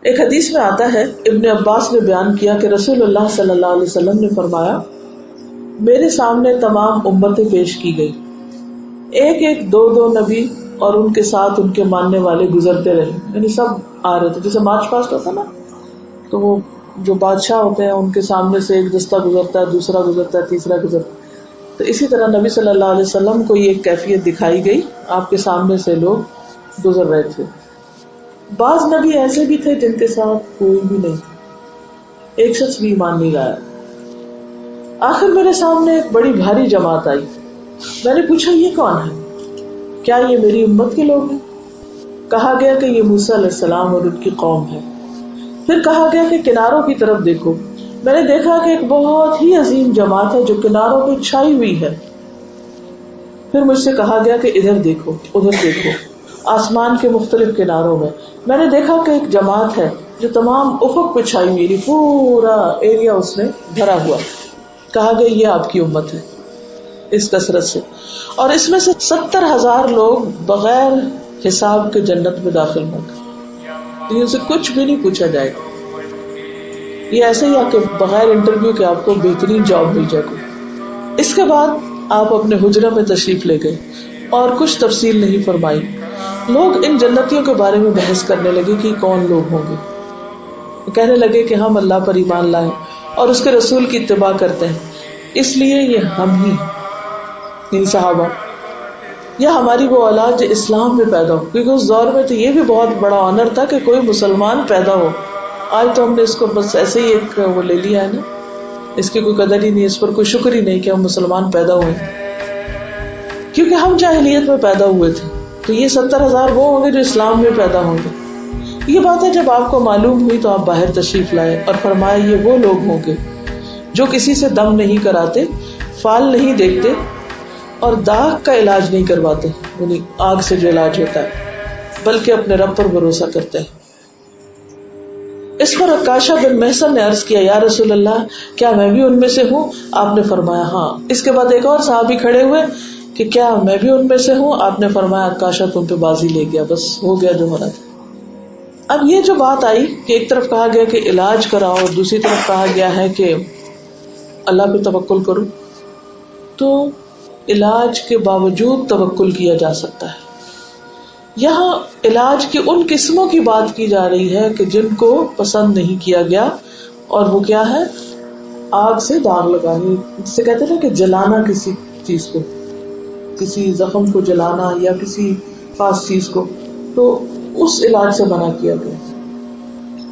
ایک حدیث میں آتا ہے، ابن عباس نے بیان کیا کہ رسول اللہ صلی اللہ علیہ وسلم نے فرمایا، میرے سامنے تمام امتیں پیش کی گئی، ایک ایک دو نبی اور ان کے ساتھ ان کے ماننے والے گزرتے رہے، یعنی سب آ رہے تھے. جیسے مارچ پاسٹ ہوتا نا، تو وہ جو بادشاہ ہوتے ہیں ان کے سامنے سے ایک دستہ گزرتا ہے، دوسرا گزرتا ہے، تیسرا گزرتا ہے. تو اسی طرح نبی صلی اللہ علیہ وسلم کو یہ کیفیت دکھائی گئی، آپ کے سامنے سے لوگ گزر رہے تھے. بعض نبی ایسے بھی تھے جن کے ساتھ کوئی بھی نہیں تھا، ایک شخص بھی ایمان نہیں لایا. آخر میرے سامنے ایک بڑی بھاری جماعت آئی. میں نے پوچھا، یہ کون ہے؟ کیا یہ میری امت کے لوگ ہیں؟ کہا گیا کہ یہ موسیٰ علیہ السلام اور ان کی قوم ہے. پھر کہا گیا کہ کناروں کی طرف دیکھو. میں نے دیکھا کہ ایک بہت ہی عظیم جماعت ہے جو کناروں پہ چھائی ہوئی ہے. پھر مجھ سے کہا گیا کہ ادھر دیکھو، ادھر دیکھو، آسمان کے مختلف کناروں میں. میں نے دیکھا کہ ایک جماعت ہے جو تمام افق پہ چھائی ہوئی، پورا ایریا اس میں بھرا ہوا. کہا گیا یہ آپ کی امت ہے اس کثرت سے، اور اس میں سے 70,000 لوگ بغیر حساب کے جنت میں داخل ہوں گے. ان سے کچھ بھی نہیں پوچھا جائے گا. یہ ایسے ہی کہ بغیر انٹرویو کے آپ کو بہترین جاب مل جائے گی. اس کے بعد آپ اپنے حجرہ میں تشریف لے گئے اور کچھ تفصیل نہیں فرمائی. لوگ ان جنتیوں کے بارے میں بحث کرنے لگے کہ کون لوگ ہوں گے. کہنے لگے کہ ہم اللہ پر ایمان لائے اور اس کے رسول کی اتباع کرتے ہیں، اس لیے یہ ہم ہی یعنی صحابہ یا ہماری وہ اولاد جو اسلام میں پیدا ہو. کیونکہ اس دور میں تو یہ بھی بہت بڑا آنر تھا کہ کوئی مسلمان پیدا ہو. آج تو ہم نے اس کو بس ایسے ہی ایک وہ لے لیا ہے نا، اس کی کوئی قدر ہی نہیں، اس پر کوئی شکر ہی نہیں کہ ہم مسلمان پیدا ہوئے، کیونکہ ہم جاہلیت میں پیدا ہوئے تھے. تو یہ 70,000 وہ ہوں گے جو اسلام میں پیدا ہوں گے. یہ بات ہے جب آپ کو معلوم ہوئی تو آپ باہر تشریف لائے اور فرمایا یہ وہ لوگ ہوں گے جو کسی سے دم نہیں کراتے، فال نہیں دیکھتے اور داغ کا علاج نہیں کرواتے، یعنی آگ سے جو علاج ہوتا ہے، بلکہ اپنے رب پر بھروسہ کرتے ہیں. اس پر عکاشہ بن محصن نے عرض کیا، یا رسول اللہ کیا میں بھی ان میں سے ہوں؟ آپ نے فرمایا ہاں. اس کے بعد ایک اور صحابی کھڑے ہوئے کہ کیا میں بھی ان میں سے ہوں؟ آپ نے فرمایا عکاشہ تم پہ بازی لے گیا، بس ہو گیا جو ہونا تھا. اب یہ جو بات آئی کہ ایک طرف کہا گیا کہ علاج کراؤ اور دوسری طرف کہا گیا ہے کہ اللہ پہ توکل کرو، تو علاج کے باوجود توکل کیا جا سکتا ہے. یہاں علاج کی ان قسموں کی بات کی جا رہی ہے کہ جن کو پسند نہیں کیا گیا، اور وہ کیا ہے؟ آگ سے داغ لگانے، جسے کہتے ہیں کہ جلانا کسی چیز کو، کسی زخم کو جلانا یا کسی خاص چیز کو، تو اس علاج سے منع کیا گیا.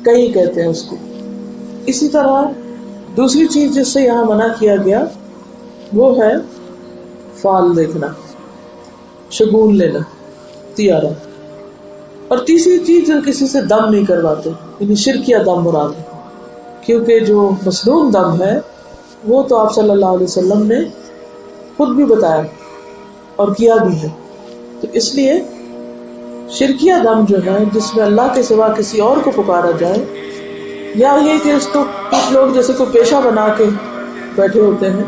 کئی کہتے ہیں اس کو. اسی طرح دوسری چیز جس سے یہاں منع کیا گیا وہ ہے فال دیکھنا، شگون لینا، تیارہ. اور تیسری چیز جو کسی سے دم نہیں کرواتے، یعنی شرکیہ دم مراد ہے، کیونکہ جو مسنون دم ہے وہ تو آپ صلی اللہ علیہ وسلم نے خود بھی بتایا اور کیا بھی ہے. تو اس لیے شرکیہ دم جو ہے جس میں اللہ کے سوا کسی اور کو پکارا جائے، یا یہ کہ اس کو کچھ لوگ جیسے کوئی پیشہ بنا کے بیٹھے ہوتے ہیں،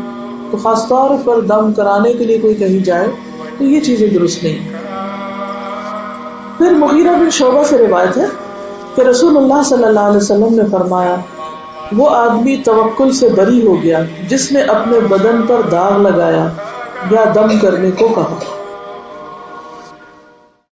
تو خاص طور پر دم کرانے کے لیے کوئی کہیں جائے تو یہ چیزیں درست نہیں. پھر مغیرہ بن شعبہ سے روایت ہے کہ رسول اللہ صلی اللہ علیہ وسلم نے فرمایا، وہ آدمی توکل سے بری ہو گیا جس نے اپنے بدن پر داغ لگایا یا دم کرنے کو کہا.